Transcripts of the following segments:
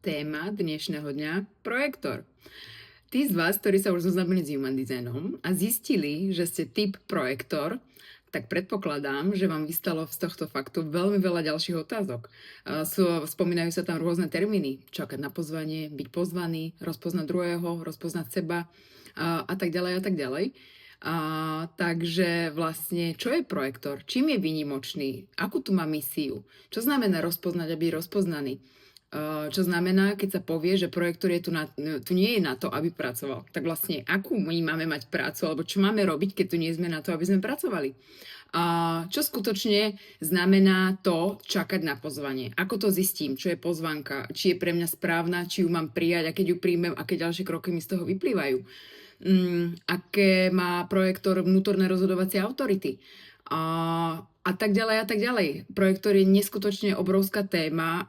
Téma dnešného dňa – projektor. Tí z vás, ktorí sa už zoznamili s Human Designom a zistili, že ste typ projektor, tak predpokladám, že vám vystalo z tohto faktu veľmi veľa ďalších otázok. Spomínajú sa tam rôzne termíny. Čakať na pozvanie, byť pozvaný, rozpoznať druhého, rozpoznať seba a tak ďalej a tak ďalej. Takže vlastne, čo je projektor? Čím je výnimočný? Akú tu má misiu? Čo znamená rozpoznať a byť rozpoznaný? Čo znamená, keď sa povie, že projektor je tu nie je na to, aby pracoval. Tak vlastne, akú my máme mať prácu, alebo čo máme robiť, keď tu nie sme na to, aby sme pracovali. Čo skutočne znamená to čakať na pozvanie? Ako to zistím? Čo je pozvánka? Či je pre mňa správna? Či ju mám prijať? A keď ju príjmem, aké ďalšie kroky mi z toho vyplývajú? Aké má projektor vnútorné rozhodovacie autority? A tak ďalej a tak ďalej. Projektor je neskutočne obrovská téma,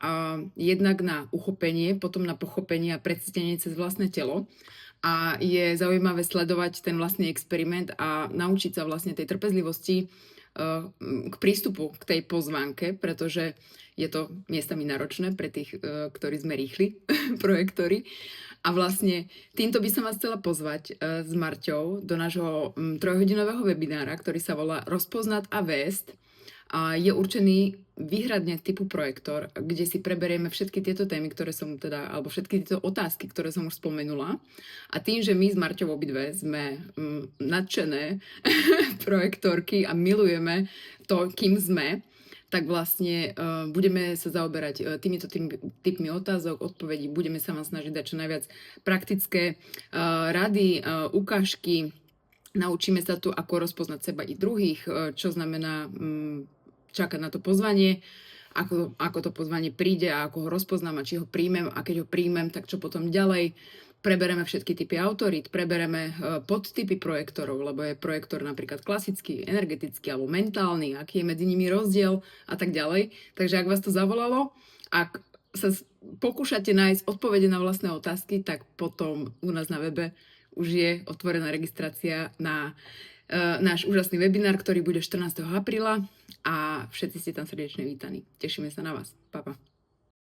jednak na uchopenie, potom na pochopenie a precítenie cez vlastné telo. A je zaujímavé sledovať ten vlastný experiment a naučiť sa vlastne tej trpezlivosti k prístupu k tej pozvánke, pretože je to miestami náročné pre tých, ktorí sme rýchli projektori. A vlastne týmto by som vás chcela pozvať s Marťou do nášho trojhodinového webinára, ktorý sa volá Rozpoznať a vést. A je určený výhradne typu projektor, kde si preberieme všetky tieto témy, alebo všetky tieto otázky, ktoré som už spomenula. A tým, že my s Marťou obidve sme nadšené projektorky a milujeme to, kým sme, tak vlastne budeme sa zaoberať týmito typmi otázok, odpovedí, budeme sa vám snažiť dať čo najviac praktické rady, ukážky. Naučíme sa tu, ako rozpoznať seba i druhých, čo znamená čakať na to pozvanie, ako to pozvanie príde a ako ho rozpoznám a či ho príjmem a keď ho príjmem, tak čo potom ďalej. Prebereme všetky typy autorít, prebereme podtypy projektorov, lebo je projektor napríklad klasický, energetický alebo mentálny, aký je medzi nimi rozdiel a tak ďalej. Takže ak vás to zavolalo, ak sa pokúšate nájsť odpovede na vlastné otázky, tak potom u nás na webe už je otvorená registrácia na náš úžasný webinár, ktorý bude 14. apríla a všetci ste tam srdečne vítaní. Tešíme sa na vás. Pa, pa.